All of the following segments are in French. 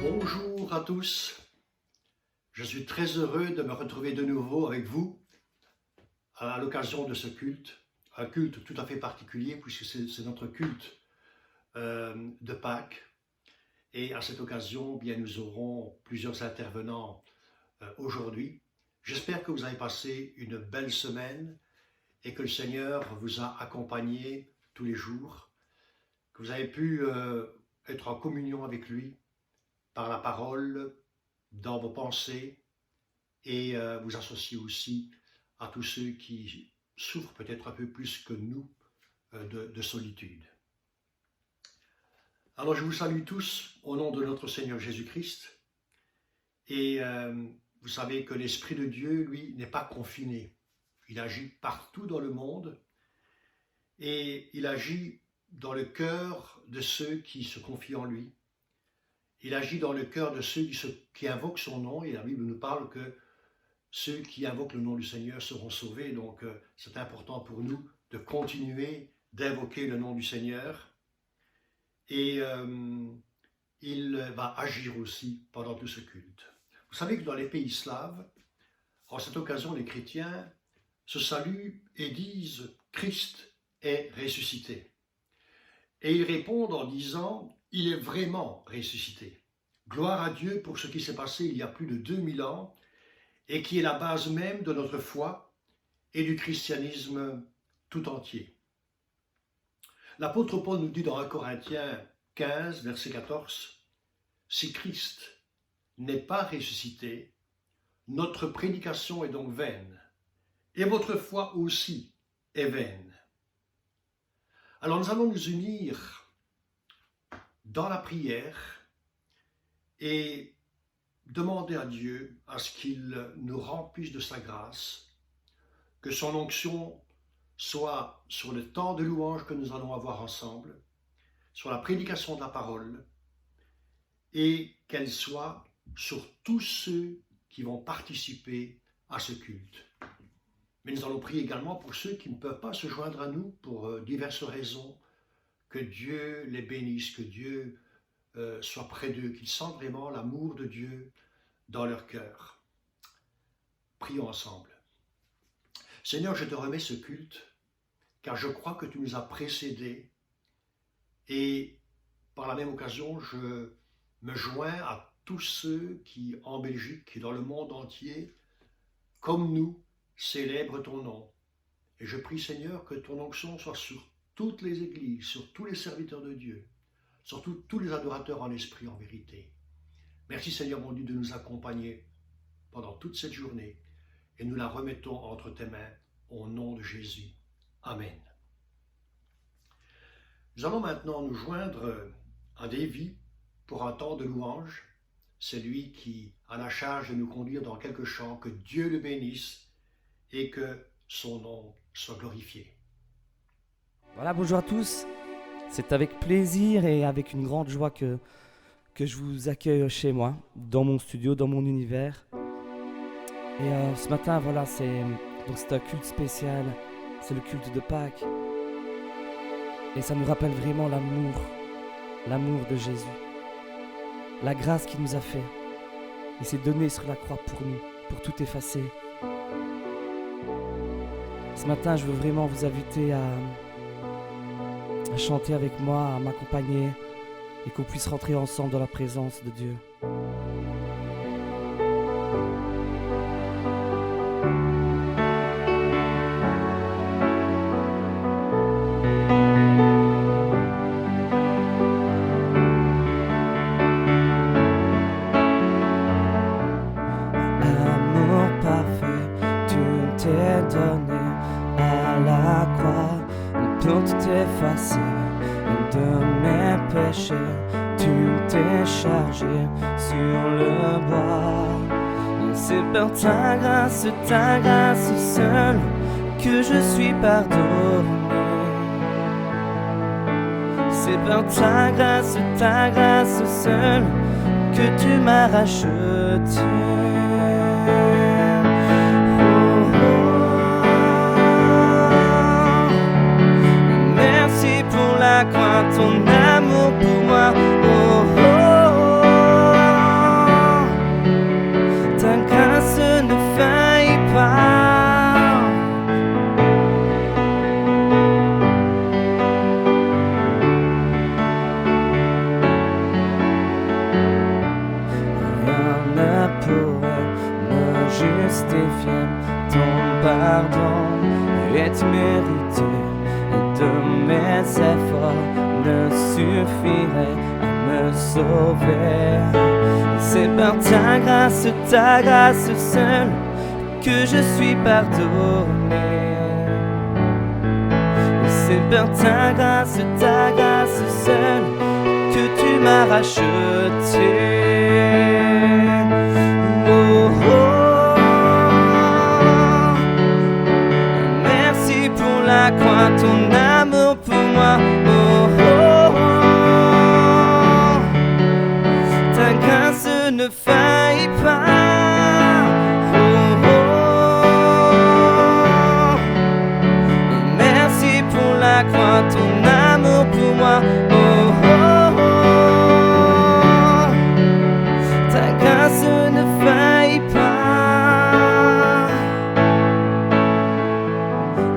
Bonjour à tous, je suis très heureux de me retrouver de nouveau avec vous à l'occasion de ce culte, un culte tout à fait particulier puisque c'est notre culte de Pâques. Et à cette occasion, bien, nous aurons plusieurs intervenants aujourd'hui. J'espère que vous avez passé une belle semaine et que le Seigneur vous a accompagné tous les jours, que vous avez pu être en communion avec lui par la parole, dans vos pensées, et vous associer aussi à tous ceux qui souffrent peut-être un peu plus que nous de solitude. Alors je vous salue tous au nom de notre Seigneur Jésus-Christ, et vous savez que l'Esprit de Dieu, lui, n'est pas confiné. Il agit partout dans le monde, et il agit dans le cœur de ceux qui se confient en lui. Il agit dans le cœur de ceux qui invoquent son nom, et la Bible nous parle que ceux qui invoquent le nom du Seigneur seront sauvés. Donc c'est important pour nous de continuer d'invoquer le nom du Seigneur. Et il va agir aussi pendant tout ce culte. Vous savez que dans les pays slaves, en cette occasion, les chrétiens se saluent et disent « Christ est ressuscité ». Et ils répondent en disant « Il est vraiment ressuscité ». Gloire à Dieu pour ce qui s'est passé il y a plus de 2000 ans et qui est la base même de notre foi et du christianisme tout entier. L'apôtre Paul nous dit dans 1 Corinthiens 15, verset 14, « Si Christ n'est pas ressuscité, notre prédication est donc vaine, et votre foi aussi est vaine. » Alors nous allons nous unir dans la prière et demander à Dieu à ce qu'il nous remplisse de sa grâce, que son onction soit sur le temps de louange que nous allons avoir ensemble, sur la prédication de la parole, et qu'elle soit sur tous ceux qui vont participer à ce culte. Mais nous allons prier également pour ceux qui ne peuvent pas se joindre à nous pour diverses raisons, que Dieu les bénisse, que Dieu soit près d'eux, qu'ils sentent vraiment l'amour de Dieu dans leur cœur. Prions ensemble. Seigneur, je te remets ce culte, car je crois que tu nous as précédés, et par la même occasion, je me joins à tous ceux qui, en Belgique et dans le monde entier, comme nous, célèbrent ton nom. Et je prie, Seigneur, que ton onction soit sur toutes les églises, sur tous les serviteurs de Dieu, surtout tous les adorateurs en esprit, en vérité. Merci Seigneur mon Dieu de nous accompagner pendant toute cette journée et nous la remettons entre tes mains au nom de Jésus. Amen. Nous allons maintenant nous joindre à Davy pour un temps de louange. C'est lui qui a la charge de nous conduire dans quelques chants. Que Dieu le bénisse et que son nom soit glorifié. Voilà, bonjour à tous. C'est avec plaisir et avec une grande joie que je vous accueille chez moi, dans mon studio, dans mon univers. Et ce matin, voilà, c'est un culte spécial, c'est le culte de Pâques. Et ça nous rappelle vraiment l'amour de Jésus, la grâce qu'il nous a fait. Il s'est donné sur la croix pour nous, pour tout effacer. Ce matin, je veux vraiment vous inviter à chanter avec moi, à m'accompagner et qu'on puisse rentrer ensemble dans la présence de Dieu. Amour parfait, tu t'es donné à la croix pour tout effacer. De mes péchés, tu t'es chargé sur le bois. C'est par ta grâce seule, que je suis pardonné. C'est par ta grâce seule, que tu m'as racheté. Ton amour pour moi, oh, oh, oh. justifié, ton pardon est mérité. De mes efforts ne suffirait à me sauver. C'est par ta grâce seule que je suis pardonné. C'est par ta grâce seule que tu m'as racheté. Oh, oh. Merci pour la croix, ton amour pour moi. Oh, oh, oh. Ta grâce ne faillit pas. Oh, oh. Merci pour la croix, ton amour pour moi. Oh, oh, oh. Ta grâce ne faillit pas.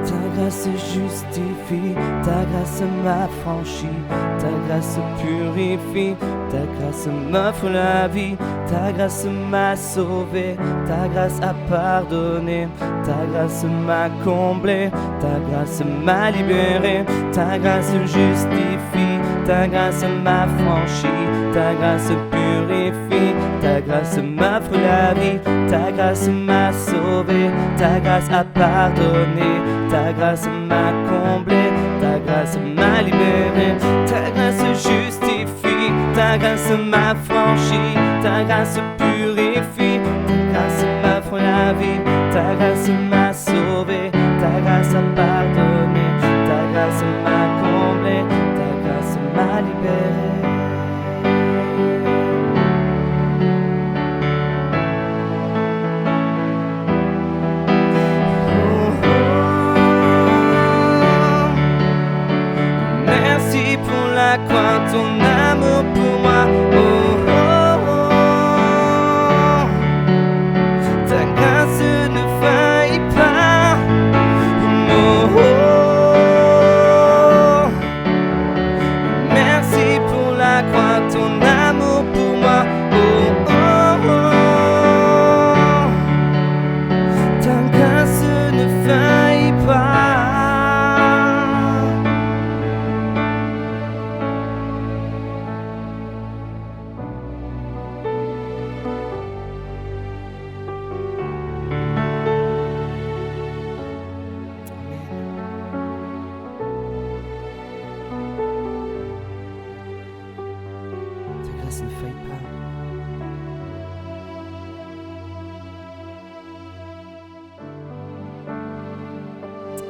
Ta grâce justifie, ta grâce m'affranchit, ta grâce purifie, ta grâce m'offre la vie, ta grâce m'a sauvé, ta grâce a pardonné, ta grâce m'a comblé, ta grâce m'a libéré, ta grâce justifie, ta grâce m'affranchit, ta grâce purifie, ta grâce m'offre la vie, ta grâce m'a sauvé, ta grâce a pardonné, ta grâce m'a comblé, ta grâce m'a libéré, ta grâce justifie, ta grâce m'affranchit, ta grâce purifie, ta grâce m'offre la vie, ta grâce m'a sauvé, ta grâce a pardonné, ta grâce m'a comblé, ta grâce m'a libéré. Merci pour la croix, ton amour pour moi. Oh, oh, oh. Ta grâce ne faillit pas. Oh, oh. Merci pour la croix, ton amour pour moi. Oh, oh, oh. Ta grâce ne faillit pas. Ta grâce ne faillit pas.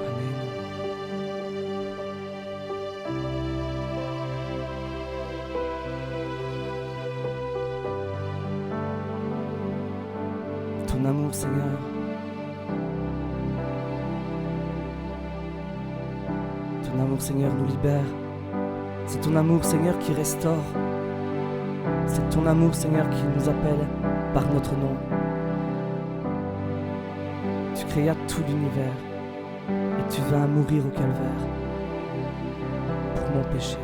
Amen. Ton amour, Seigneur. Ton amour, Seigneur, nous libère. C'est ton amour, Seigneur, qui restaure. C'est ton amour, Seigneur, qui nous appelle par notre nom. Tu créas tout l'univers et tu vas mourir au calvaire pour mon péché.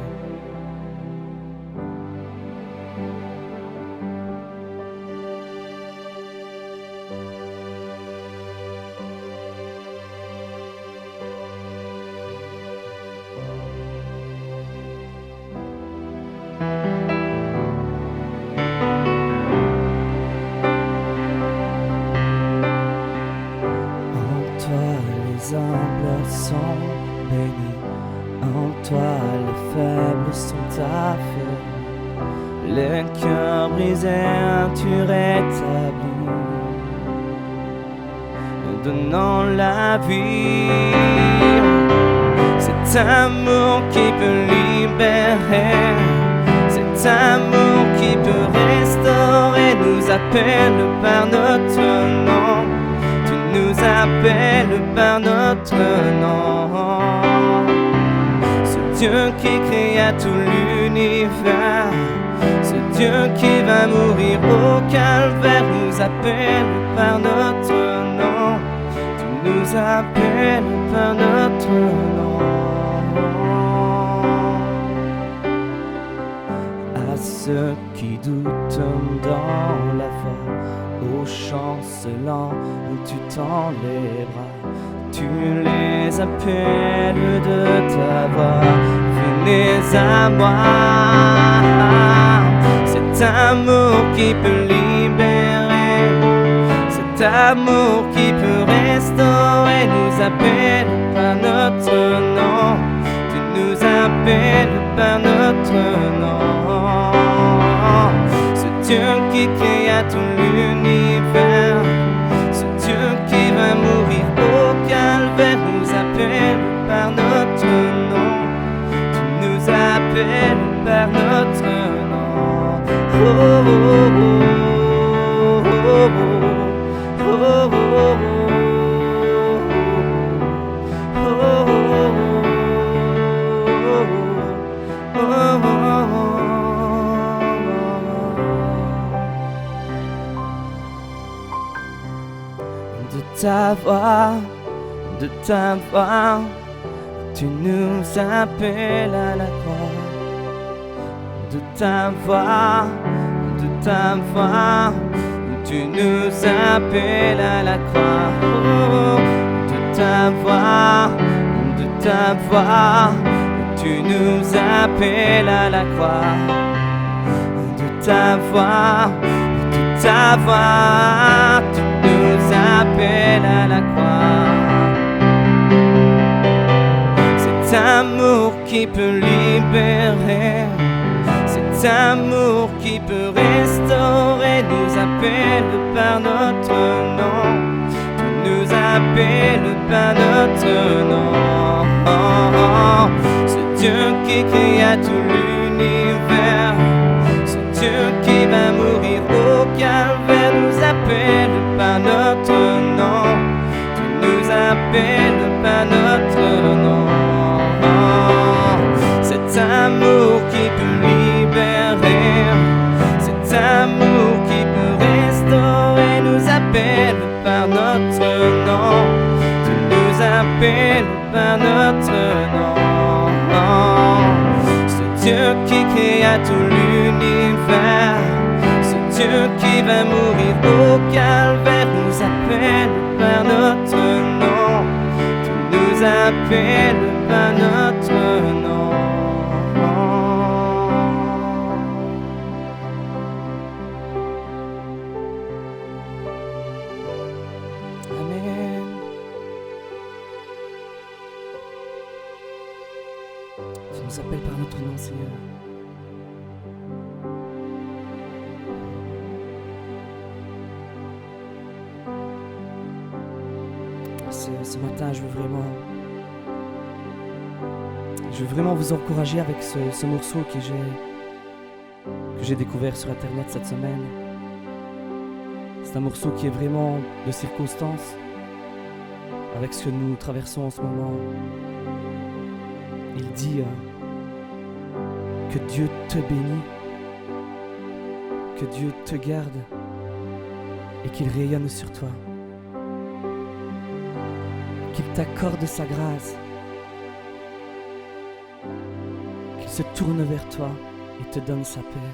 Les humbles sont bénis, en toi les faibles sont affermis, les cœurs brisés tu rétablis, donnant la vie. Cet amour qui peut libérer, cet amour qui peut restaurer, nous appelle par notre nom. Nous appelle par notre nom. Ce Dieu qui créa tout l'univers, ce Dieu qui va mourir au calvaire, nous appelle par notre nom. Tu nous appelles par notre nom. À ceux qui doutent dans la foi, Ô chancelant, tu tends les bras, tu les appelles de ta voix. Venez à moi, cet amour qui peut libérer, cet amour qui peut restaurer, nous appelle par notre nom, tu nous appelles par notre nom. Ce Dieu qui créa tout l'univers, ce Dieu qui va mourir au calvaire, nous appelle par notre nom, tu nous appelles par notre nom. Oh, oh, oh, oh, oh, oh, oh, oh. De ta voix, tu nous appelles à la croix. De ta voix, tu nous appelles à la croix. Oh, de ta voix, tu nous appelles à la croix. De ta voix, tu nous appelles à la croix. Cet amour qui peut libérer, cet amour qui peut restaurer, nous appelle par notre nom, tu nous appelles par notre nom. Ce Dieu qui créa tout l'univers, ce Dieu qui va mourir au calvaire, nous appelle par notre nom, tu nous appelles par notre nom. Cet amour qui peut libérer, cet amour qui peut restaurer, nous appelle par notre nom, tu nous appelles par notre nom. Ce Dieu qui créa tout l'univers, ce Dieu qui va mourir au calvaire, nous appelle par notre nom, tu nous appelles par notre nom. Amen. Tu nous appelles par notre nom, Seigneur. Ce matin, je veux vraiment vous encourager avec ce morceau que j'ai découvert sur Internet cette semaine. C'est un morceau qui est vraiment de circonstance avec ce que nous traversons en ce moment. Il dit que Dieu te bénit, que Dieu te garde et qu'il rayonne sur toi, qu'il t'accorde sa grâce, qu'il se tourne vers toi et te donne sa paix.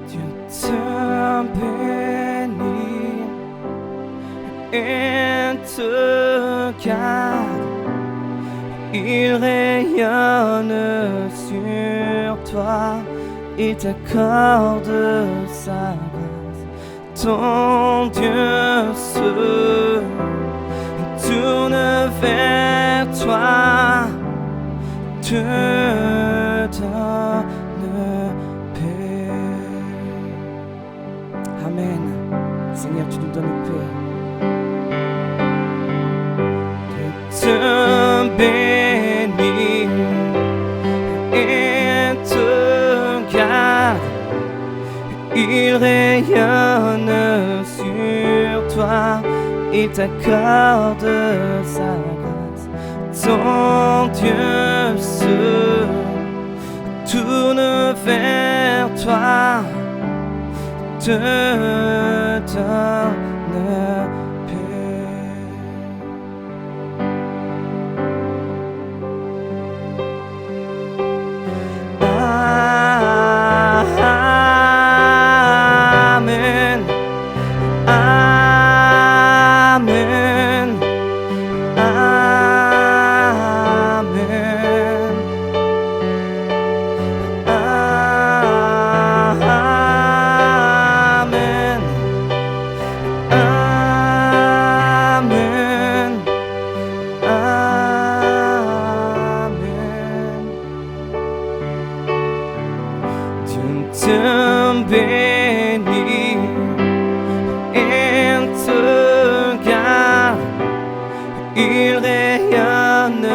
Dieu te bénit et te garde, il rayonne sur toi, il t'accorde sa grâce. Ton Dieu se tourne vers toi, te donne paix. Amen. Seigneur, tu nous donnes paix. Dieu te bénit et te garde, il rayonne sur toi, il t'accorde sa grâce. Ton Dieu se tourne vers toi, te donne paix. Il rayonne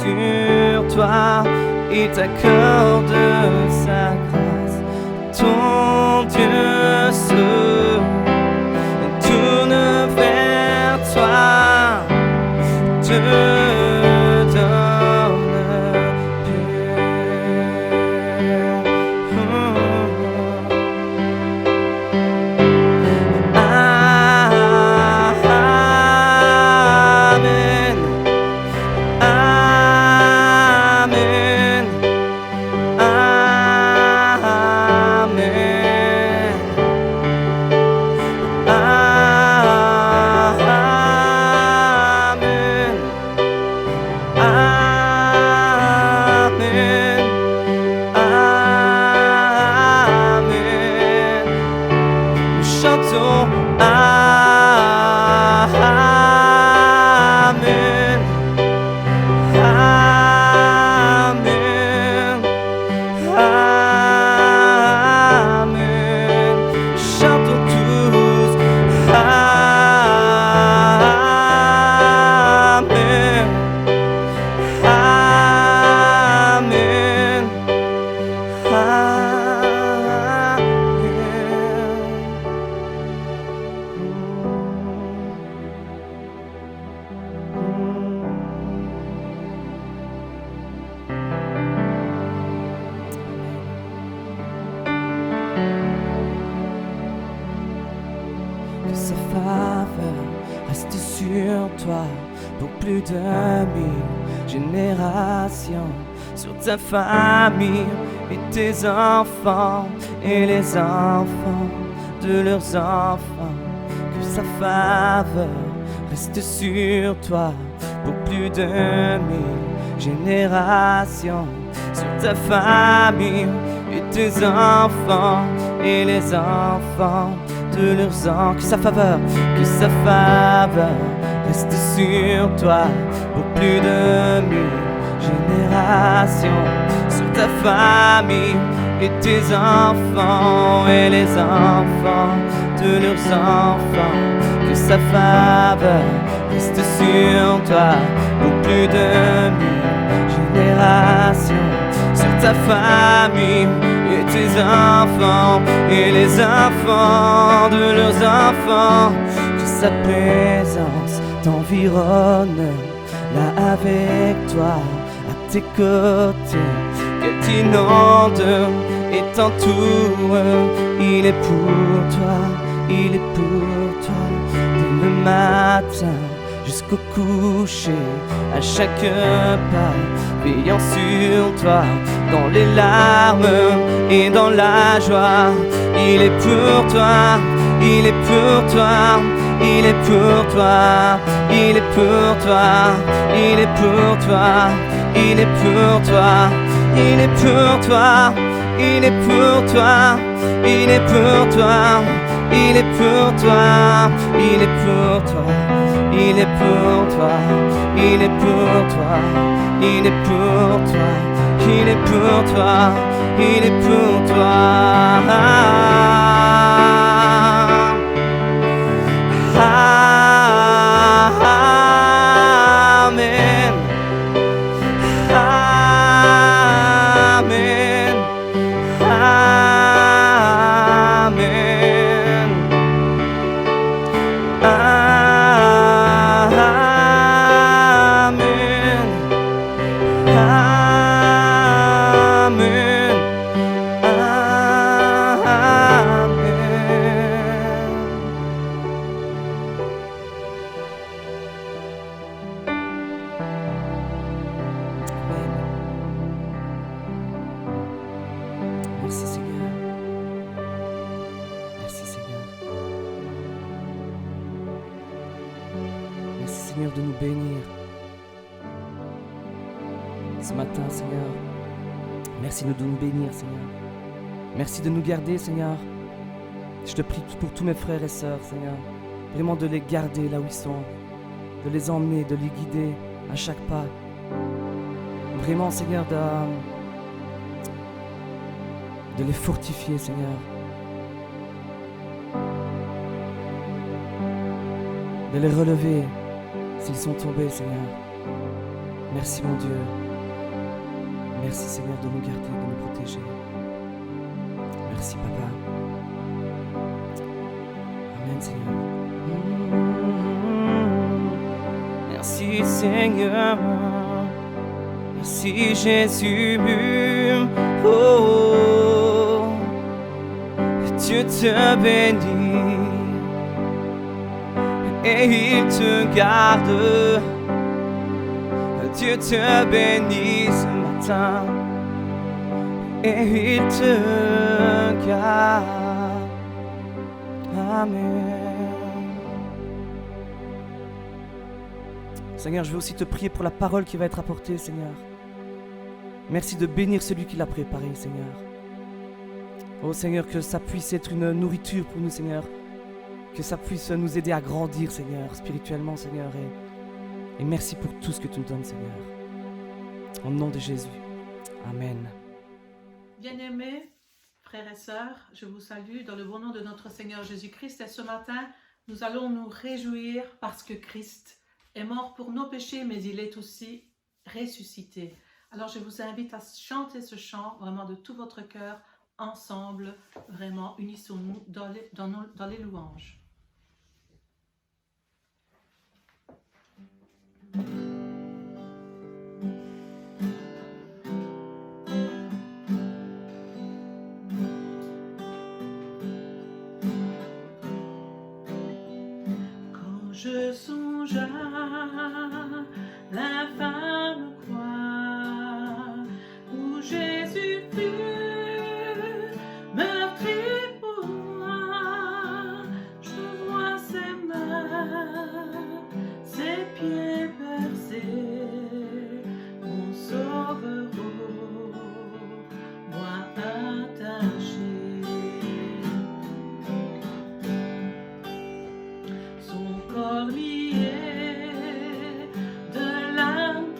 sur toi, il t'accorde sa grâce. Ton Dieu se tourne vers toi, te donne paix. Amen. Amen. Que sa faveur reste sur toi pour plus de 1000 générations, sur ta famille et tes enfants et les enfants de leurs enfants. Que sa faveur reste sur toi pour plus de 1000 générations, sur ta famille et tes enfants et les enfants de leurs enfants. Que sa faveur reste sur toi pour plus de 1000 générations, sur ta famille et tes enfants et les enfants de leurs enfants. Que sa faveur reste sur toi pour plus de 1000 générations, sur ta famille et tes enfants et les enfants de leurs enfants. Que sa présence t'environne là avec toi, à tes côtés, qu'elle t'inonde et t'entoure. Il est pour toi, il est pour toi, dès le matin jusqu'au coucher, à chaque pas, veillant sur toi, dans les larmes et dans la joie. Il est pour toi, il est pour toi, il est pour toi, il est pour toi, il est pour toi, il est pour toi, il est pour toi, il est pour toi, il est pour toi, il est pour toi, il est pour toi, il est pour toi, il est pour toi, il est pour toi, il est pour toi, il est pour toi. Amen. Amen. Amen. Amen. Amen. Merci Seigneur. Merci Seigneur. Merci Seigneur de nous bénir ce matin, Seigneur. Merci de nous bénir, Seigneur. Merci de nous garder, Seigneur. Je te prie pour tous mes frères et sœurs, Seigneur, vraiment de les garder là où ils sont, de les emmener, de les guider à chaque pas. Vraiment, Seigneur, de les fortifier, Seigneur. De les relever, s'ils sont tombés, Seigneur. Merci, mon Dieu. Merci, Seigneur, de nous garder, de nous protéger. Merci, Papa. Amen, Seigneur. Merci, Seigneur. Merci, Jésus. Oh, Dieu te bénit et il te garde. Dieu te bénit ce matin et il te garde. Amen. Seigneur, je veux aussi te prier pour la parole qui va être apportée, Seigneur. Merci de bénir celui qui l'a préparé, Seigneur. Oh Seigneur, que ça puisse être une nourriture pour nous, Seigneur. Que ça puisse nous aider à grandir, Seigneur, spirituellement, Seigneur. Et merci pour tout ce que tu nous donnes, Seigneur. Au nom de Jésus. Amen. Bien-aimés, frères et sœurs, je vous salue dans le bon nom de notre Seigneur Jésus-Christ. Et ce matin, nous allons nous réjouir parce que Christ est mort pour nos péchés, mais il est aussi ressuscité. Alors je vous invite à chanter ce chant vraiment de tout votre cœur, ensemble, vraiment, unissons-nous dans les louanges. Quand je songe à l'infâme croix où Jésus fut meurtri pour moi, je vois ses mains, ses pieds percés, mon sauveur au bois attaché. Son corps lié de l'âme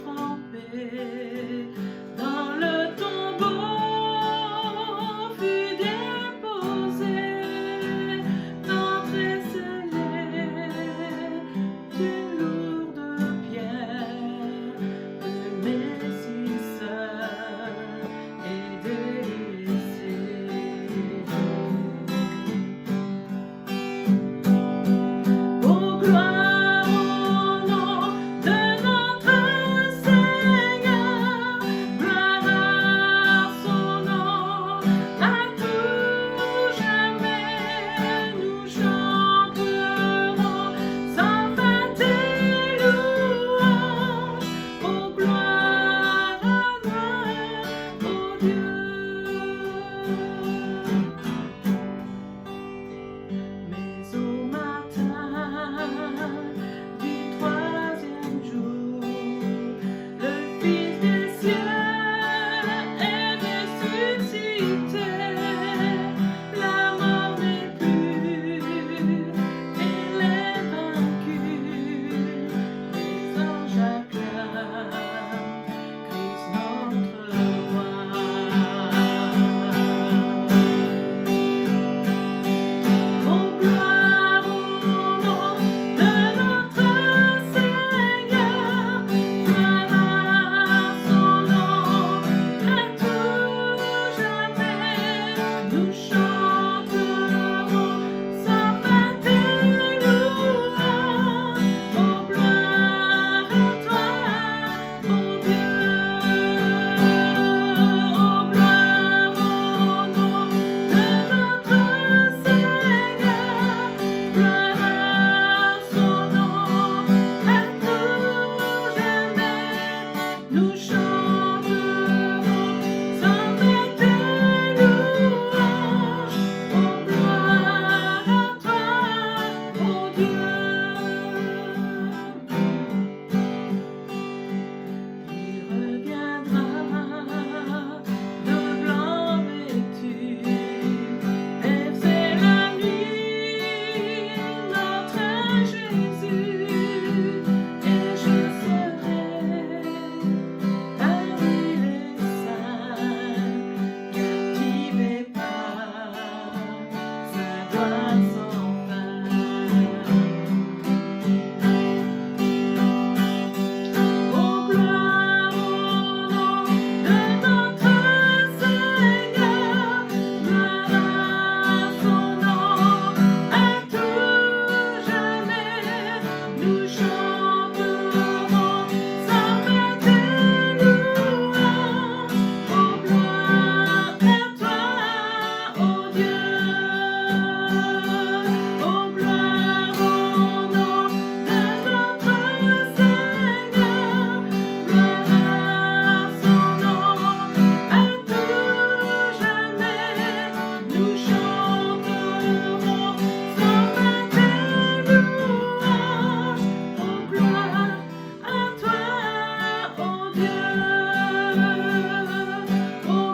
Oh,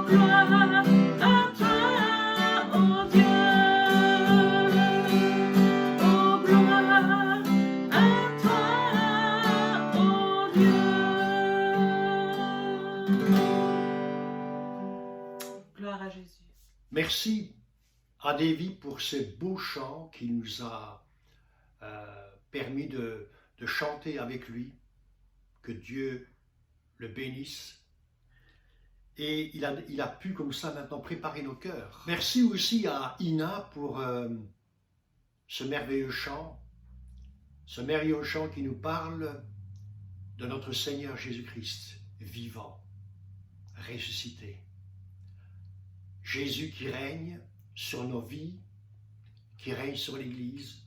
gloire à toi, oh Dieu. Oh, gloire à toi, oh Dieu. Gloire à Jésus. Merci à Davy pour ces beaux chants qu'il nous a permis de chanter avec lui. Que Dieu le bénisse. Et il a pu comme ça maintenant préparer nos cœurs. Merci aussi à Ina pour ce merveilleux chant qui nous parle de notre Seigneur Jésus-Christ, vivant, ressuscité. Jésus qui règne sur nos vies, qui règne sur l'Église,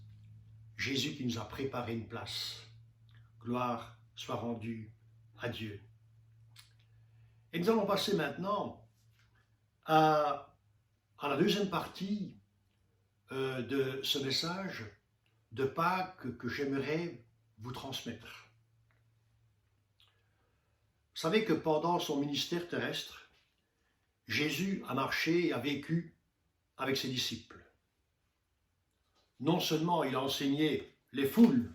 Jésus qui nous a préparé une place. Gloire soit rendue à Dieu. Et nous allons passer maintenant à la deuxième partie de ce message de Pâques que j'aimerais vous transmettre. Vous savez que pendant son ministère terrestre, Jésus a marché et a vécu avec ses disciples. Non seulement il a enseigné les foules,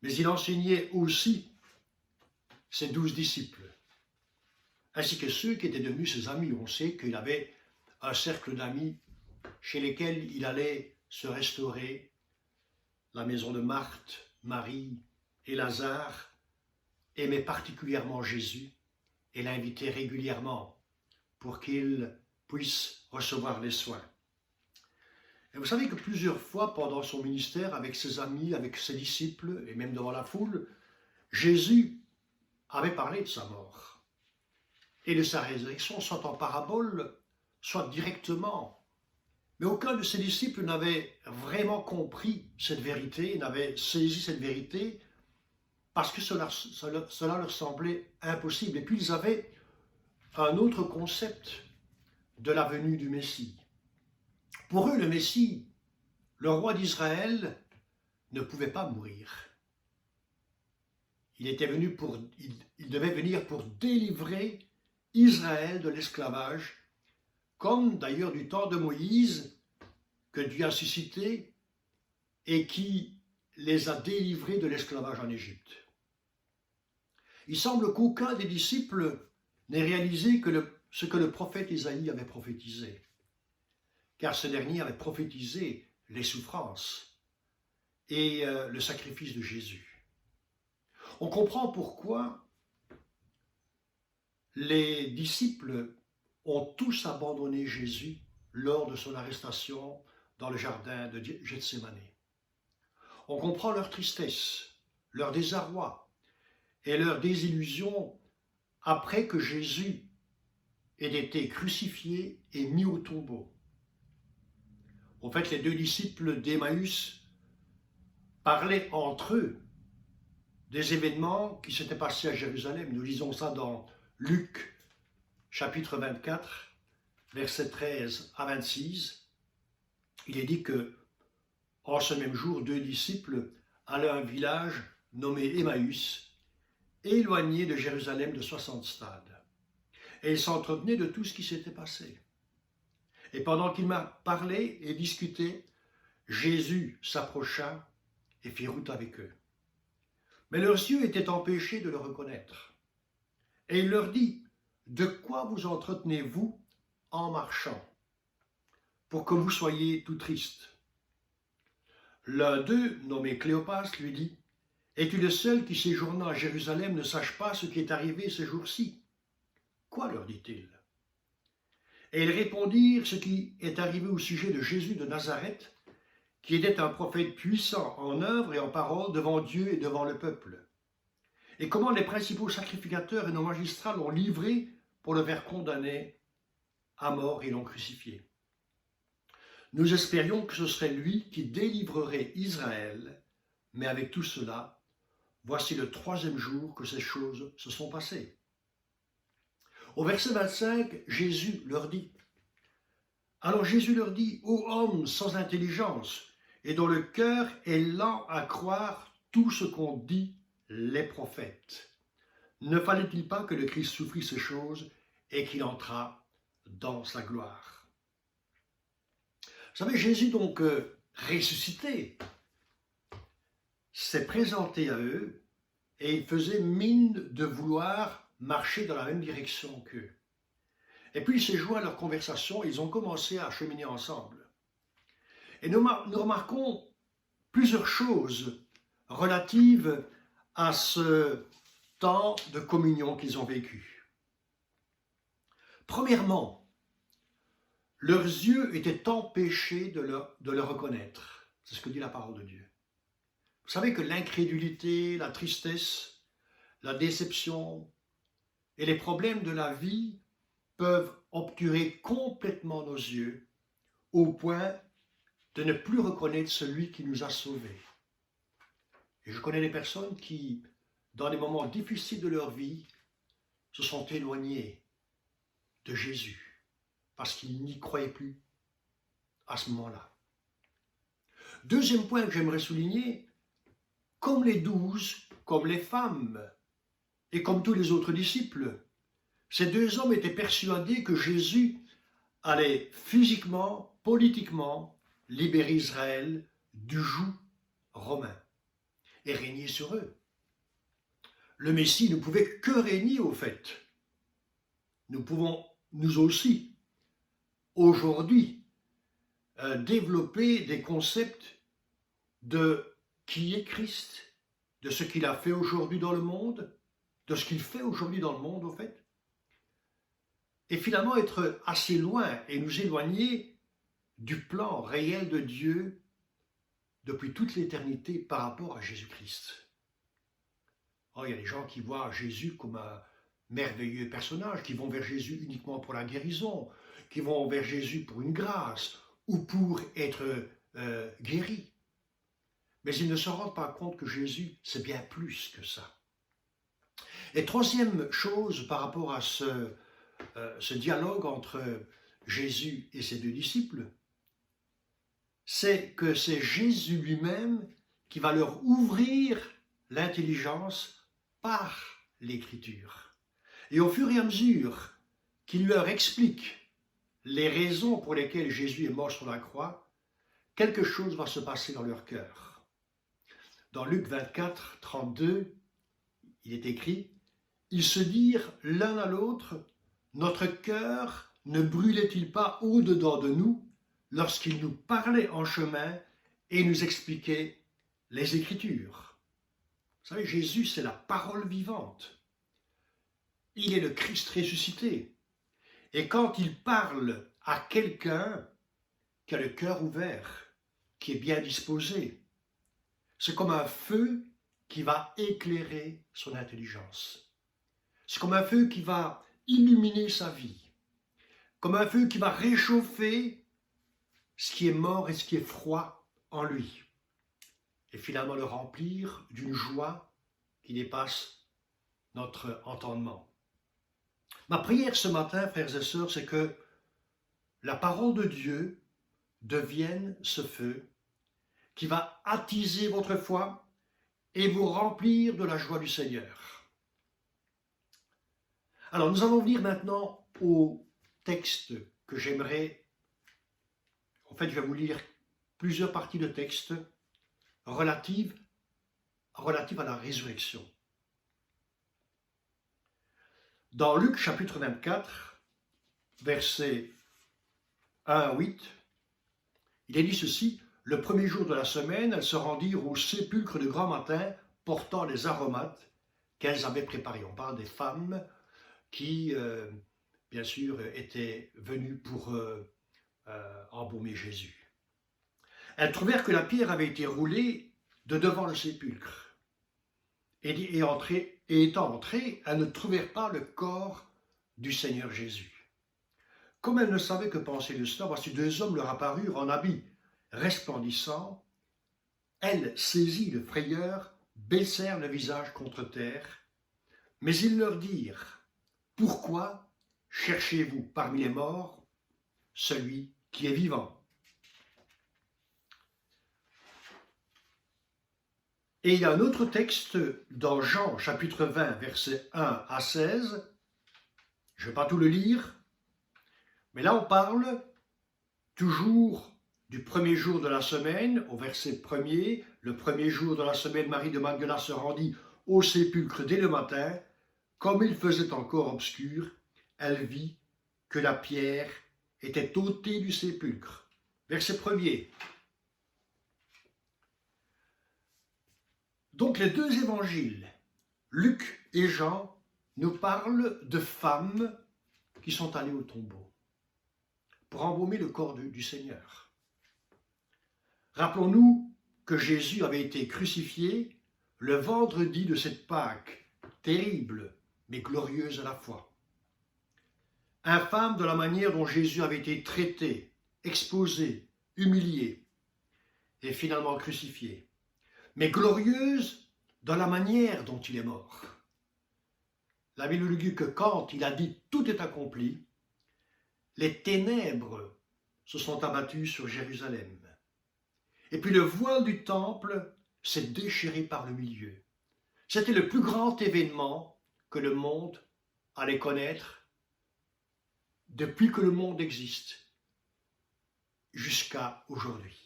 mais il enseignait aussi ses 12 disciples, ainsi que ceux qui étaient devenus ses amis. On sait qu'il avait un cercle d'amis chez lesquels il allait se restaurer, la maison de Marthe, Marie et Lazare, aimait particulièrement Jésus et l'invitait régulièrement pour qu'il puisse recevoir les soins. Et vous savez que plusieurs fois pendant son ministère, avec ses amis, avec ses disciples, et même devant la foule, Jésus avait parlé de sa mort et de sa résurrection, soit en parabole, soit directement. Mais aucun de ses disciples n'avait vraiment compris cette vérité, n'avait saisi cette vérité, parce que cela leur semblait impossible. Et puis ils avaient un autre concept de la venue du Messie. Pour eux, le Messie, le roi d'Israël, ne pouvait pas mourir. Il devait venir pour délivrer Israël de l'esclavage, comme d'ailleurs du temps de Moïse, que Dieu a suscité et qui les a délivrés de l'esclavage en Égypte. Il semble qu'aucun des disciples n'ait réalisé ce que le prophète Isaïe avait prophétisé, car ce dernier avait prophétisé les souffrances et le sacrifice de Jésus. On comprend pourquoi les disciples ont tous abandonné Jésus lors de son arrestation dans le jardin de Gethsémane. On comprend leur tristesse, leur désarroi et leur désillusion après que Jésus ait été crucifié et mis au tombeau. En fait, les deux disciples d'Emmaüs parlaient entre eux des événements qui s'étaient passés à Jérusalem. Nous lisons ça dans Luc, chapitre 24, versets 13 à 26. Il est dit que, en ce même jour, deux disciples allaient à un village nommé Emmaüs, éloigné de Jérusalem de 60 stades. Et ils s'entretenaient de tout ce qui s'était passé. Et pendant qu'ils parlaient et discutaient, Jésus s'approcha et fit route avec eux. Mais leurs yeux étaient empêchés de le reconnaître. Et il leur dit, « De quoi vous entretenez-vous en marchant, pour que vous soyez tout tristes ?» L'un d'eux, nommé Cléopas, lui dit, « Es-tu le seul qui séjournant à Jérusalem ne sache pas ce qui est arrivé ces jours-ci ?» « Quoi, leur dit-il ? Et ils répondirent ce qui est arrivé au sujet de Jésus de Nazareth, qui était un prophète puissant en œuvre et en parole devant Dieu et devant le peuple. Et comment les principaux sacrificateurs et nos magistrats l'ont livré pour le faire condamner à mort et l'ont crucifié. Nous espérions que ce serait lui qui délivrerait Israël, mais avec tout cela, voici le 3e jour que ces choses se sont passées. Au verset 25, Jésus leur dit, alors Jésus leur dit, ô hommes sans intelligence, et dont le cœur est lent à croire tout ce qu'ont dit les prophètes. ne fallait-il pas que le Christ souffrit ces choses et qu'il entrât dans sa gloire? Vous savez, Jésus donc ressuscité s'est présenté à eux et il faisait mine de vouloir marcher dans la même direction qu'eux. Et puis il s'est joint à leur conversation et ils ont commencé à cheminer ensemble. Et nous remarquons plusieurs choses relatives à ce temps de communion qu'ils ont vécu. Premièrement, leurs yeux étaient empêchés de le reconnaître. C'est ce que dit la parole de Dieu. Vous savez que l'incrédulité, la tristesse, la déception et les problèmes de la vie peuvent obturer complètement nos yeux au point de ne plus reconnaître celui qui nous a sauvés. Et je connais des personnes qui, dans les moments difficiles de leur vie, se sont éloignées de Jésus parce qu'ils n'y croyaient plus à ce moment-là. Deuxième point que j'aimerais souligner, comme les 12, comme les femmes et comme tous les autres disciples, ces deux hommes étaient persuadés que Jésus allait physiquement, politiquement, libérer Israël du joug romain et régner sur eux. Le Messie ne pouvait que régner au fait. Nous pouvons, nous aussi, aujourd'hui, développer des concepts de qui est Christ, de ce qu'il a fait aujourd'hui dans le monde, de ce qu'il fait aujourd'hui dans le monde, au fait, et finalement être assez loin et nous éloigner du plan réel de Dieu depuis toute l'éternité par rapport à Jésus-Christ. Oh, il y a des gens qui voient Jésus comme un merveilleux personnage, qui vont vers Jésus uniquement pour la guérison, qui vont vers Jésus pour une grâce ou pour être guéris. Mais ils ne se rendent pas compte que Jésus, c'est bien plus que ça. Et troisième chose par rapport à ce dialogue entre Jésus et ses deux disciples, c'est que c'est Jésus lui-même qui va leur ouvrir l'intelligence par l'Écriture. Et au fur et à mesure qu'il leur explique les raisons pour lesquelles Jésus est mort sur la croix, quelque chose va se passer dans leur cœur. Dans Luc 24, 32, il est écrit « Ils se dirent l'un à l'autre, notre cœur ne brûlait-il pas au-dedans de nous lorsqu'il nous parlait en chemin et nous expliquait les Écritures. » Vous savez, Jésus, c'est la parole vivante. Il est le Christ ressuscité. Et quand il parle à quelqu'un qui a le cœur ouvert, qui est bien disposé, c'est comme un feu qui va éclairer son intelligence. C'est comme un feu qui va illuminer sa vie, comme un feu qui va réchauffer ce qui est mort et ce qui est froid en lui, et finalement le remplir d'une joie qui dépasse notre entendement. Ma prière ce matin, frères et sœurs, c'est que la parole de Dieu devienne ce feu qui va attiser votre foi et vous remplir de la joie du Seigneur. Alors nous allons venir maintenant au texte que j'aimerais. En fait, je vais vous lire plusieurs parties de texte relatives à la résurrection. Dans Luc chapitre 24, versets 1 à 8, il est dit ceci: « Le premier jour de la semaine, elles se rendirent au sépulcre de grand matin, portant les aromates qu'elles avaient préparés. » On parle des femmes qui, bien sûr, étaient venues pour embaumer Jésus. Elles trouvèrent que la pierre avait été roulée de devant le sépulcre. Et étant entrées, elles ne trouvèrent pas le corps du Seigneur Jésus. Comme elles ne savaient que penser de cela, voici deux hommes leur apparurent en habits resplendissants. Elles, saisies de frayeur, baissèrent le visage contre terre. Mais ils leur dirent: « Pourquoi cherchez-vous parmi les morts celui qui est vivant ? » Et il y a un autre texte dans Jean, chapitre 20, versets 1 à 16. Je ne vais pas tout le lire, mais là on parle toujours du premier jour de la semaine, au verset 1er. Le premier jour de la semaine, Marie de Magdala se rendit au sépulcre dès le matin. Comme il faisait encore obscur, elle vit que la pierre était ôtée du sépulcre. Verset 1er. Donc les deux évangiles, Luc et Jean, nous parlent de femmes qui sont allées au tombeau pour embaumer le corps du Seigneur. Rappelons-nous que Jésus avait été crucifié le vendredi de cette Pâque, terrible mais glorieuse à la fois. Infâme de la manière dont Jésus avait été traité, exposé, humilié et finalement crucifié, mais glorieuse dans la manière dont il est mort. La Bible nous dit que quand il a dit « tout est accompli », les ténèbres se sont abattues sur Jérusalem. Et puis le voile du temple s'est déchiré par le milieu. C'était le plus grand événement que le monde allait connaître depuis que le monde existe jusqu'à aujourd'hui.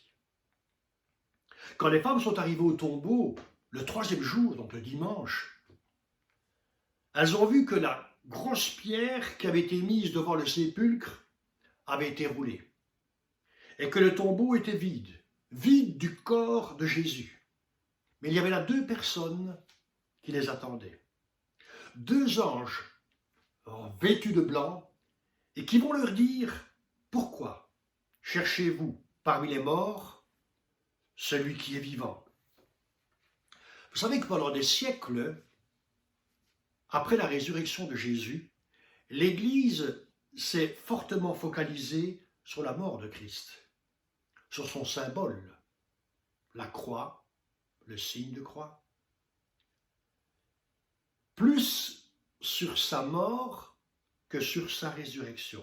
Quand les femmes sont arrivées au tombeau, le troisième jour, donc le dimanche, elles ont vu que la grosse pierre qui avait été mise devant le sépulcre avait été roulée et que le tombeau était vide, vide du corps de Jésus. Mais il y avait là deux personnes qui les attendaient. Deux anges vêtus de blanc et qui vont leur dire « Pourquoi cherchez-vous parmi les morts celui qui est vivant ?» Vous savez que pendant des siècles, après la résurrection de Jésus, l'Église s'est fortement focalisée sur la mort de Christ, sur son symbole, la croix, le signe de croix, plus sur sa mort que sur sa résurrection.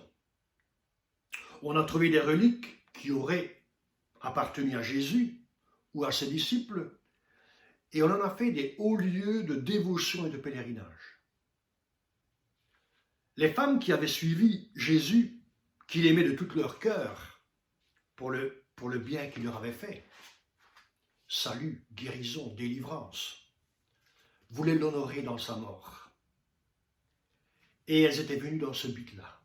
On a trouvé des reliques qui auraient appartenu à Jésus ou à ses disciples, et on en a fait des hauts lieux de dévotion et de pèlerinage. Les femmes qui avaient suivi Jésus, qu'il aimait de tout leur cœur, pour le bien qu'il leur avait fait, salut, guérison, délivrance, voulaient l'honorer dans sa mort. Et elles étaient venues dans ce but-là.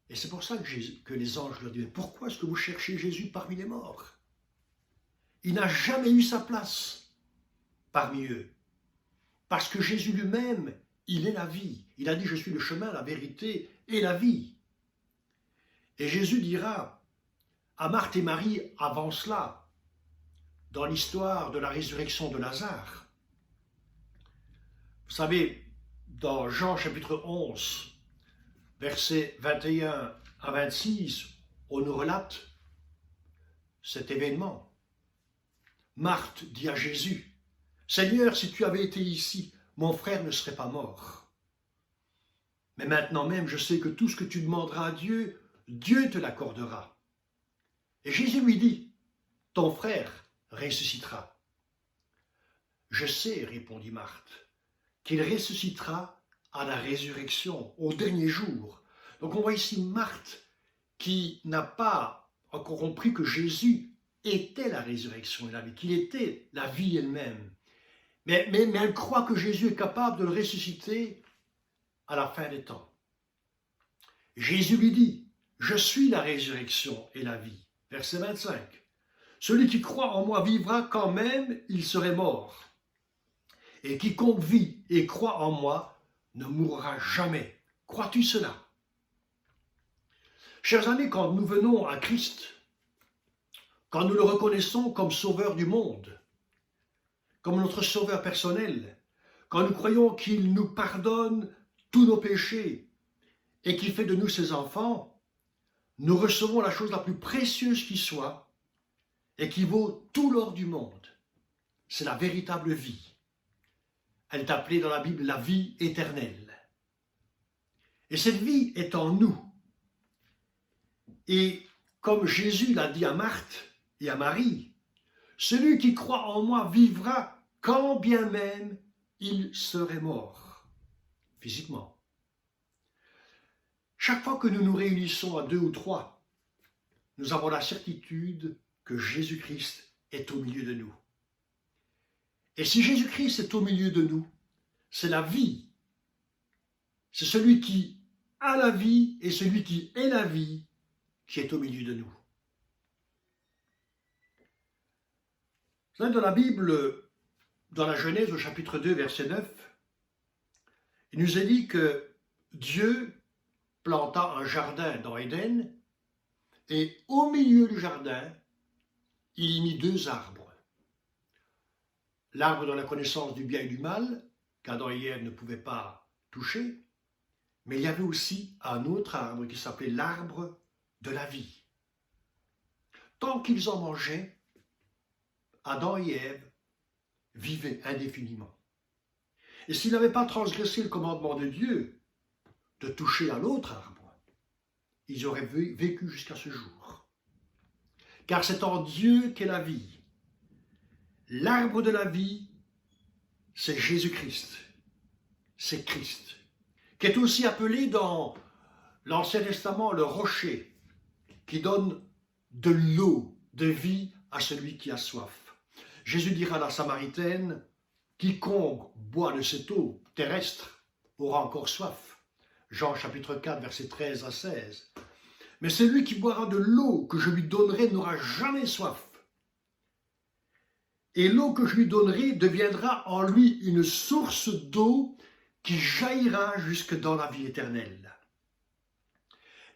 Et c'est pour ça que les anges leur disaient « Pourquoi est-ce que vous cherchez Jésus parmi les morts ?» Il n'a jamais eu sa place parmi eux. Parce que Jésus lui-même, il est la vie. Il a dit « Je suis le chemin, la vérité et la vie ». Et Jésus dira à Marthe et Marie avant cela, dans l'histoire de la résurrection de Lazare. Vous savez, dans Jean chapitre 11, versets 21 à 26, on nous relate cet événement. Marthe dit à Jésus, « Seigneur, si tu avais été ici, mon frère ne serait pas mort. Mais maintenant même, je sais que tout ce que tu demanderas à Dieu, Dieu te l'accordera. » Et Jésus lui dit, « Ton frère ressuscitera. » Je sais, répondit Marthe, qu'il ressuscitera à la résurrection, au dernier jour. Donc on voit ici Marthe qui n'a pas encore compris que Jésus était la résurrection et la vie, qu'il était la vie elle-même. Mais elle croit que Jésus est capable de le ressusciter à la fin des temps. Jésus lui dit, « Je suis la résurrection et la vie. » Verset 25. « Celui qui croit en moi vivra quand même il serait mort. Et quiconque vit et croit en moi ne mourra jamais. » Crois-tu cela? Chers amis, quand nous venons à Christ, quand nous le reconnaissons comme sauveur du monde, comme notre sauveur personnel, quand nous croyons qu'il nous pardonne tous nos péchés et qu'il fait de nous ses enfants, nous recevons la chose la plus précieuse qui soit et qui vaut tout l'or du monde. C'est la véritable vie. Elle est appelée dans la Bible la vie éternelle. Et cette vie est en nous. Et comme Jésus l'a dit à Marthe et à Marie, celui qui croit en moi vivra quand bien même il serait mort, physiquement. Chaque fois que nous nous réunissons à 2 ou 3, nous avons la certitude que Jésus-Christ est au milieu de nous. Et si Jésus-Christ est au milieu de nous, c'est la vie. C'est celui qui a la vie et celui qui est la vie qui est au milieu de nous. Vous savez, dans la Bible, dans la Genèse au chapitre 2, verset 9, il nous est dit que Dieu planta un jardin dans Éden et au milieu du jardin, il y mit 2 arbres. L'arbre de la connaissance du bien et du mal, qu'Adam et Ève ne pouvaient pas toucher, mais il y avait aussi un autre arbre qui s'appelait l'arbre de la vie. Tant qu'ils en mangeaient, Adam et Ève vivaient indéfiniment. Et s'ils n'avaient pas transgressé le commandement de Dieu de toucher à l'autre arbre, ils auraient vécu jusqu'à ce jour. Car c'est en Dieu qu'est la vie. L'arbre de la vie, c'est Jésus-Christ, c'est Christ, qui est aussi appelé dans l'Ancien Testament le rocher, qui donne de l'eau de vie à celui qui a soif. Jésus dira à la Samaritaine, quiconque boit de cette eau terrestre aura encore soif. Jean chapitre 4, versets 13 à 16. Mais celui qui boira de l'eau que je lui donnerai n'aura jamais soif. Et l'eau que je lui donnerai deviendra en lui une source d'eau qui jaillira jusque dans la vie éternelle.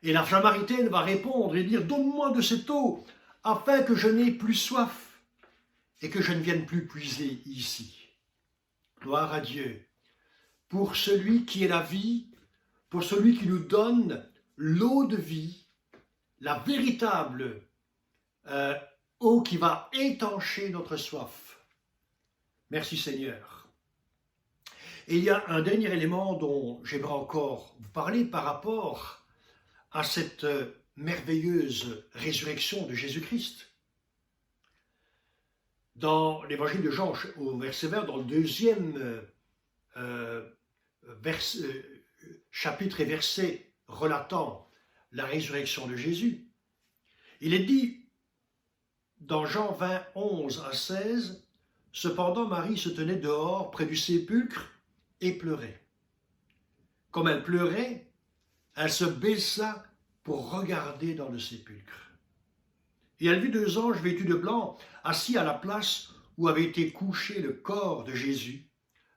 Et la Samaritaine va répondre et dire, donne-moi de cette eau, afin que je n'ai plus soif et que je ne vienne plus puiser ici. Gloire à Dieu. Pour celui qui est la vie, pour celui qui nous donne l'eau de vie, la véritable eau qui va étancher notre soif. Merci Seigneur. Et il y a un dernier élément dont j'aimerais encore vous parler par rapport à cette merveilleuse résurrection de Jésus-Christ. Dans l'évangile de Jean, au verset 20, dans le 2e chapitre et verset relatant la résurrection de Jésus, il est dit dans Jean 20, 11 à 16, « Cependant Marie se tenait dehors près du sépulcre et pleurait. Comme elle pleurait, elle se baissa pour regarder dans le sépulcre. Et elle vit 2 anges vêtus de blanc, assis à la place où avait été couché le corps de Jésus,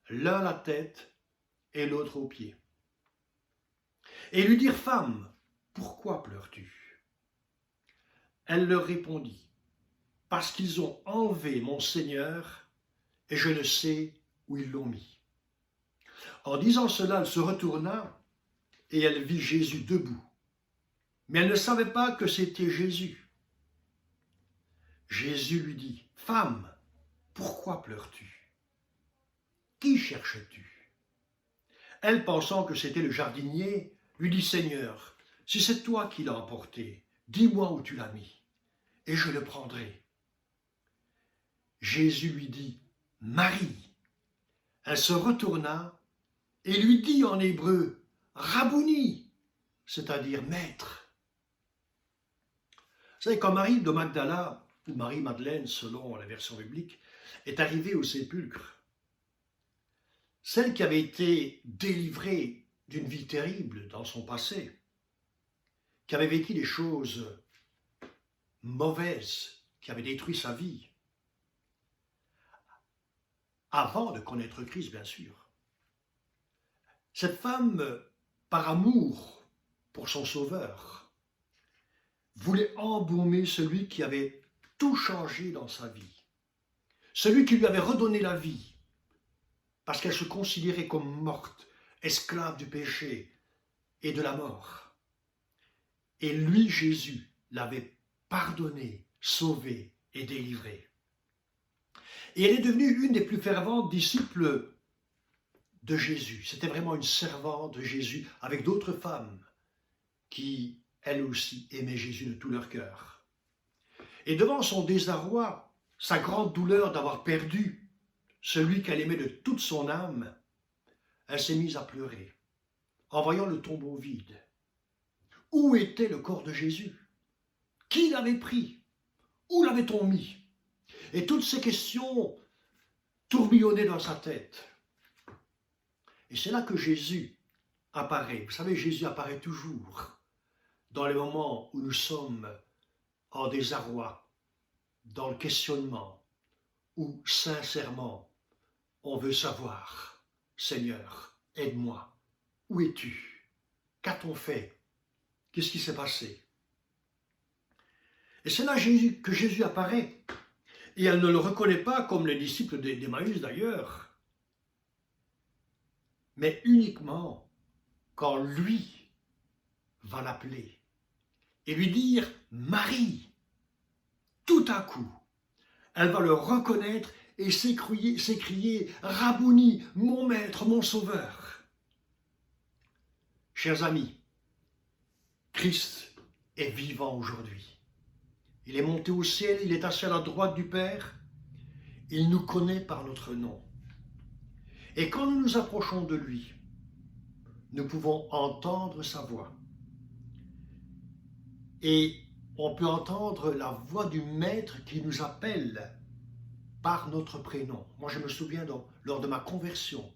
l'un à la tête et l'autre aux pieds. Et lui dirent, « Femme, pourquoi pleures-tu » Elle leur répondit, « Parce qu'ils ont enlevé mon Seigneur, et je ne sais où ils l'ont mis. » En disant cela, elle se retourna, et elle vit Jésus debout. Mais elle ne savait pas que c'était Jésus. Jésus lui dit, « Femme, pourquoi pleures-tu? Qui cherches-tu » Elle, pensant que c'était le jardinier, lui dit, « Seigneur, si c'est toi qui l'as emporté, dis-moi où tu l'as mis, et je le prendrai. » Jésus lui dit, « Marie !» Elle se retourna et lui dit en hébreu, « Rabouni !» c'est-à-dire « Maître !» Vous savez, quand Marie de Magdala, ou Marie-Madeleine selon la version biblique, est arrivée au sépulcre, celle qui avait été délivrée d'une vie terrible dans son passé, qui avait vécu des choses mauvaises, qui avaient détruit sa vie, avant de connaître Christ, bien sûr. Cette femme, par amour pour son Sauveur, voulait embaumer celui qui avait tout changé dans sa vie, celui qui lui avait redonné la vie, parce qu'elle se considérait comme morte, esclave du péché et de la mort. Et lui, Jésus, l'avait pardonné, sauvé et délivré. Et elle est devenue une des plus ferventes disciples de Jésus. C'était vraiment une servante de Jésus, avec d'autres femmes qui, elles aussi, aimaient Jésus de tout leur cœur. Et devant son désarroi, sa grande douleur d'avoir perdu celui qu'elle aimait de toute son âme, elle s'est mise à pleurer en voyant le tombeau vide. Où était le corps de Jésus? Qui l'avait pris? Où l'avait-on mis? Et toutes ces questions tourbillonnaient dans sa tête. Et c'est là que Jésus apparaît. Vous savez, Jésus apparaît toujours dans les moments où nous sommes en désarroi, dans le questionnement, où sincèrement on veut savoir, Seigneur, aide-moi, où es-tu? Qu'a-t-on fait? Qu'est-ce qui s'est passé? Et c'est là que Jésus apparaît. Et elle ne le reconnaît pas comme les disciples d'Emmaüs d'ailleurs, mais uniquement quand lui va l'appeler et lui dire « Marie ». Tout à coup, elle va le reconnaître et s'écrier « Rabouni, mon maître, mon sauveur ». Chers amis, Christ est vivant aujourd'hui. Il est monté au ciel, il est assis à la droite du Père. Il nous connaît par notre nom. Et quand nous nous approchons de lui, nous pouvons entendre sa voix. Et on peut entendre la voix du Maître qui nous appelle par notre prénom. Moi, je me souviens lors de ma conversion,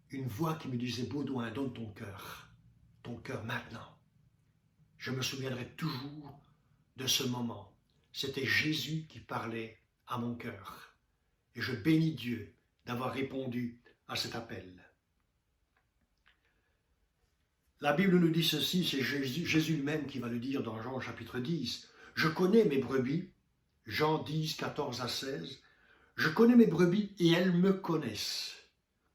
une voix qui me disait « Baudouin, donne ton cœur maintenant ». Je me souviendrai toujours de ce moment. C'était Jésus qui parlait à mon cœur. Et je bénis Dieu d'avoir répondu à cet appel. La Bible nous dit ceci, c'est Jésus lui-même qui va le dire dans Jean chapitre 10. « Je connais mes brebis », Jean 10, 14 à 16, « Je connais mes brebis et elles me connaissent.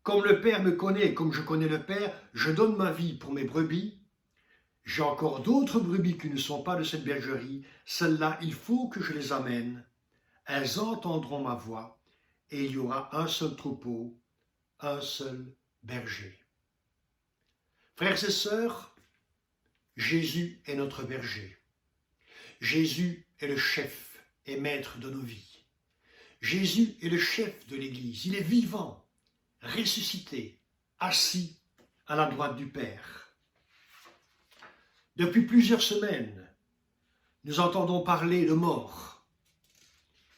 Comme le Père me connaît et comme je connais le Père, je donne ma vie pour mes brebis. J'ai encore d'autres brebis qui ne sont pas de cette bergerie. Celles-là, il faut que je les amène. Elles entendront ma voix et il y aura un seul troupeau, un seul berger. » Frères et sœurs, Jésus est notre berger. Jésus est le chef et maître de nos vies. Jésus est le chef de l'Église. Il est vivant, ressuscité, assis à la droite du Père. Depuis plusieurs semaines, nous entendons parler de mort,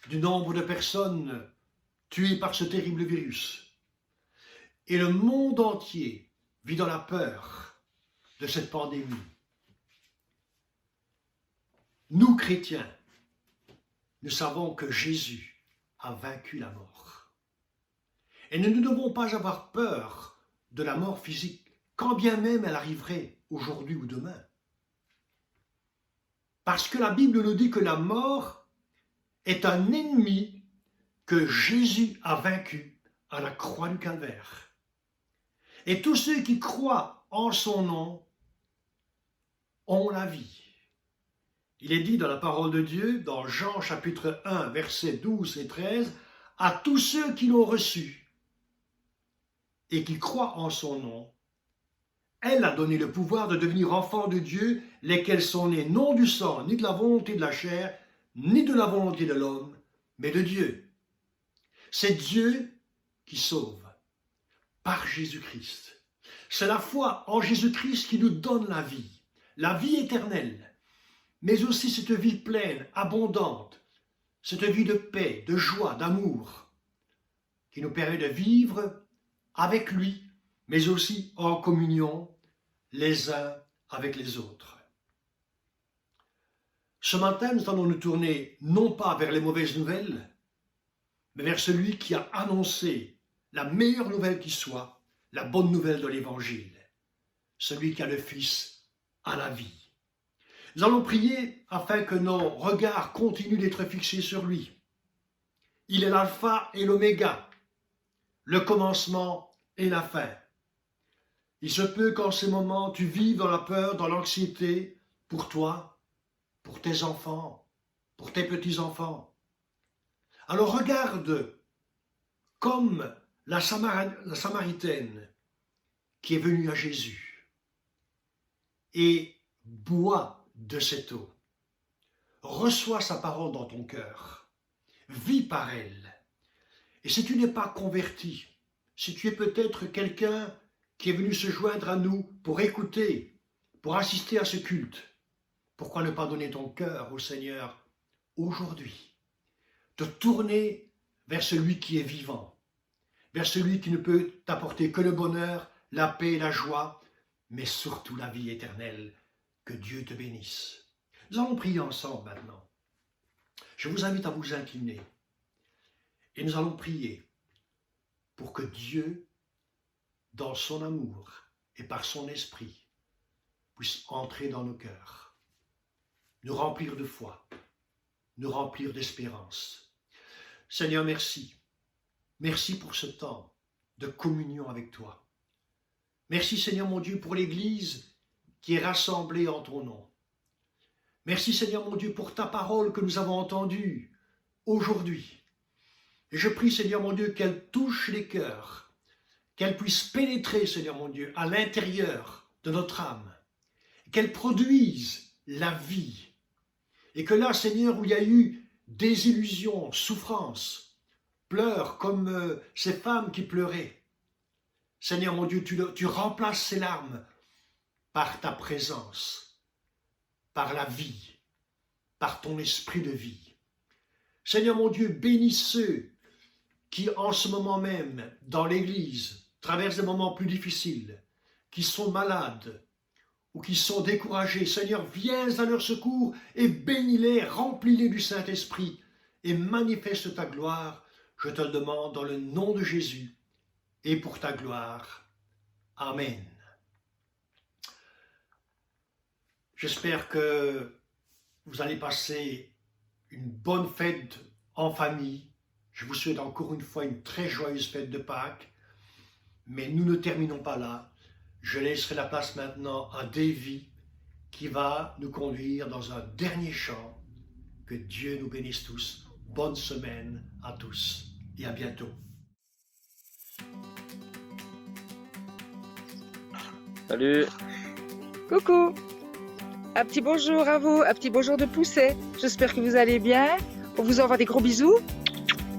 du nombre de personnes tuées par ce terrible virus. Et le monde entier vit dans la peur de cette pandémie. Nous, chrétiens, nous savons que Jésus a vaincu la mort. Et nous ne devons pas avoir peur de la mort physique, quand bien même elle arriverait aujourd'hui ou demain. Parce que la Bible nous dit que la mort est un ennemi que Jésus a vaincu à la croix du Calvaire. Et tous ceux qui croient en son nom ont la vie. Il est dit dans la parole de Dieu, dans Jean chapitre 1, versets 12 et 13, « À tous ceux qui l'ont reçu et qui croient en son nom, elle a donné le pouvoir de devenir enfants de Dieu, lesquels sont nés non du sang, ni de la volonté de la chair, ni de la volonté de l'homme, mais de Dieu. » C'est Dieu qui sauve par Jésus-Christ. C'est la foi en Jésus-Christ qui nous donne la vie éternelle, mais aussi cette vie pleine, abondante, cette vie de paix, de joie, d'amour, qui nous permet de vivre avec lui, mais aussi en communion les uns avec les autres. Ce matin, nous allons nous tourner non pas vers les mauvaises nouvelles, mais vers celui qui a annoncé la meilleure nouvelle qui soit, la bonne nouvelle de l'Évangile, celui qui a le Fils à la vie. Nous allons prier afin que nos regards continuent d'être fixés sur lui. Il est l'alpha et l'oméga, le commencement et la fin. Il se peut qu'en ces moments, tu vives dans la peur, dans l'anxiété, pour toi, pour tes enfants, pour tes petits-enfants. Alors regarde comme la Samaritaine qui est venue à Jésus et bois de cette eau. Reçois sa parole dans ton cœur vis par elle. Et si tu n'es pas converti, si tu es peut-être quelqu'un qui est venu se joindre à nous pour écouter, pour assister à ce culte, pourquoi ne pas donner ton cœur au Seigneur aujourd'hui? Te tourner vers celui qui est vivant, vers celui qui ne peut t'apporter que le bonheur, la paix, la joie, mais surtout la vie éternelle. Que Dieu te bénisse. Nous allons prier ensemble maintenant. Je vous invite à vous incliner et nous allons prier pour que Dieu, dans son amour et par son esprit, puisse entrer dans nos cœurs, nous remplir de foi, nous remplir d'espérance. Seigneur, merci. Merci pour ce temps de communion avec toi. Merci, Seigneur mon Dieu, pour l'Église qui est rassemblée en ton nom. Merci, Seigneur mon Dieu, pour ta parole que nous avons entendue aujourd'hui. Et je prie, Seigneur mon Dieu, qu'elle touche les cœurs, qu'elle puisse pénétrer, Seigneur mon Dieu, à l'intérieur de notre âme, qu'elle produise la vie. Et que là, Seigneur, où il y a eu désillusion, souffrance, pleurs comme ces femmes qui pleuraient, Seigneur mon Dieu, tu remplaces ces larmes par ta présence, par la vie, par ton esprit de vie. Seigneur mon Dieu, bénis ceux qui en ce moment même, dans l'Église, traversent des moments plus difficiles, qui sont malades ou qui sont découragés. Seigneur, viens à leur secours et bénis-les, remplis-les du Saint-Esprit et manifeste ta gloire. Je te le demande dans le nom de Jésus et pour ta gloire. Amen. J'espère que vous allez passer une bonne fête en famille. Je vous souhaite encore une fois une très joyeuse fête de Pâques. Mais nous ne terminons pas là. Je laisserai la place maintenant à Davy qui va nous conduire dans un dernier chant. Que Dieu nous bénisse tous. Bonne semaine à tous et à bientôt. Salut. Coucou. Un petit bonjour à vous, un petit bonjour de poussée. J'espère que vous allez bien. On vous envoie des gros bisous.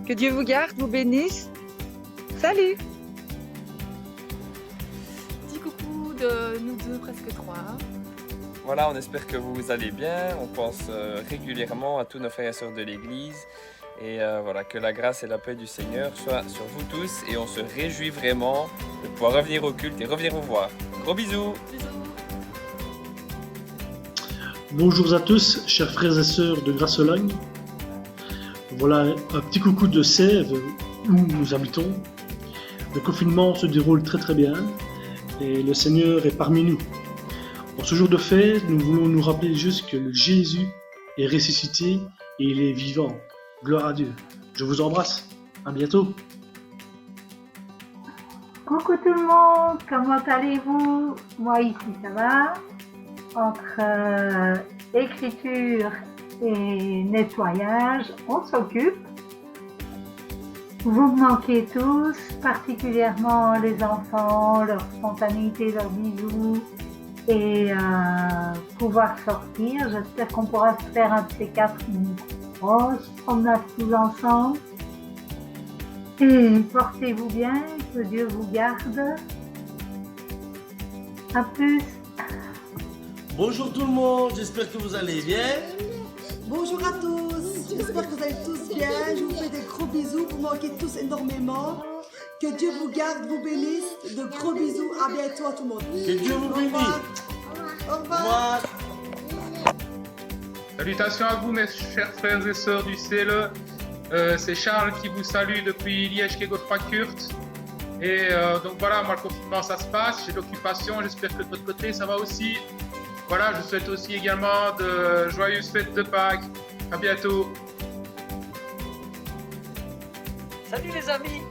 Que Dieu vous garde, vous bénisse. Salut. Petit coucou de nous deux, presque trois. Voilà, on espère que vous allez bien. On pense régulièrement à tous nos frères et sœurs de l'Église. Et voilà, que la grâce et la paix du Seigneur soient sur vous tous. Et on se réjouit vraiment de pouvoir revenir au culte et revenir vous voir. Gros bisous. Bisous. Bonjour à tous, chers frères et sœurs de Grasse-Lagne. Voilà un petit coucou de Sèvres où nous habitons. Le confinement se déroule très très bien et le Seigneur est parmi nous. En ce jour de fête, nous voulons nous rappeler juste que Jésus est ressuscité et il est vivant. Gloire à Dieu. Je vous embrasse. À bientôt. Coucou tout le monde, comment allez-vous? Moi ici ça va. Entre écriture et nettoyage, on s'occupe. Vous me manquez tous, particulièrement les enfants, leur spontanéité, leurs bisous et pouvoir sortir. J'espère qu'on pourra se faire un de ces quatre une grosse promenade tous ensemble. Et portez-vous bien, que Dieu vous garde. À plus. Bonjour tout le monde, j'espère que vous allez bien. Bonjour à tous, j'espère que vous allez tous bien. Je vous fais des gros bisous, vous manquez tous énormément. Que Dieu vous garde, vous bénisse. De gros bisous, à bientôt à tout le monde. Que Dieu vous bénisse. Au revoir. Salutations à vous mes chers frères et sœurs du CLE. C'est Charles qui vous salue depuis Liège-Kegel-Frankfurt. Et donc voilà, moi le confinement ça se passe, j'ai de l'occupation, j'espère que de votre côté ça va aussi. Voilà, je souhaite aussi également de joyeuses fêtes de Pâques. À bientôt. Salut les amis.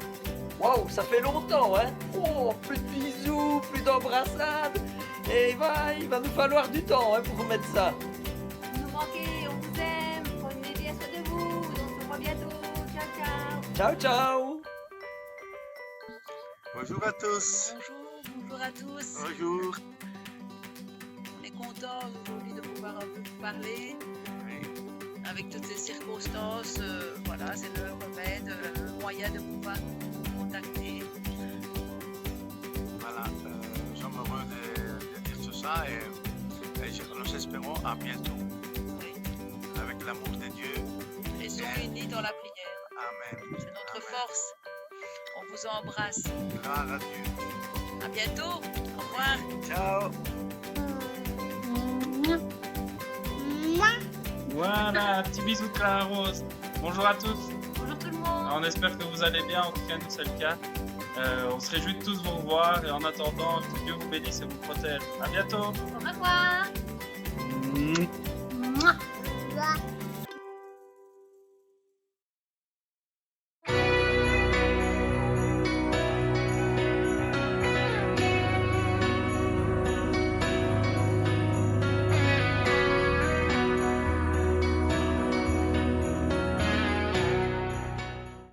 Waouh, ça fait longtemps, hein. Oh, plus de bisous, plus d'embrassades. Et il va nous falloir du temps, hein, pour remettre ça. Vous nous manquez, on vous aime. Prenez bien soin de vous. On se voit bientôt. Ciao, ciao. Ciao, ciao. Bonjour à tous. Bonjour à tous. Bonjour. On est content aujourd'hui de pouvoir un peu vous parler. Oui. avec toutes ces circonstances, voilà, c'est le remède, le moyen de pouvoir nous contacter. Voilà, nous sommes heureux de dire tout ça et nous espérons à bientôt. Oui. Avec l'amour de Dieu. Restons unis dans la prière. Amen. C'est notre force. On vous embrasse. Gloire à Dieu. À bientôt. Au revoir. Ciao. Voilà, petit bisou de Clara Rose. Bonjour à tous. Bonjour tout le monde. Alors, on espère que vous allez bien, en tout cas nous c'est le cas. On se réjouit de tous vous revoir et en attendant, que Dieu vous bénisse et vous protège. À bientôt. Au revoir.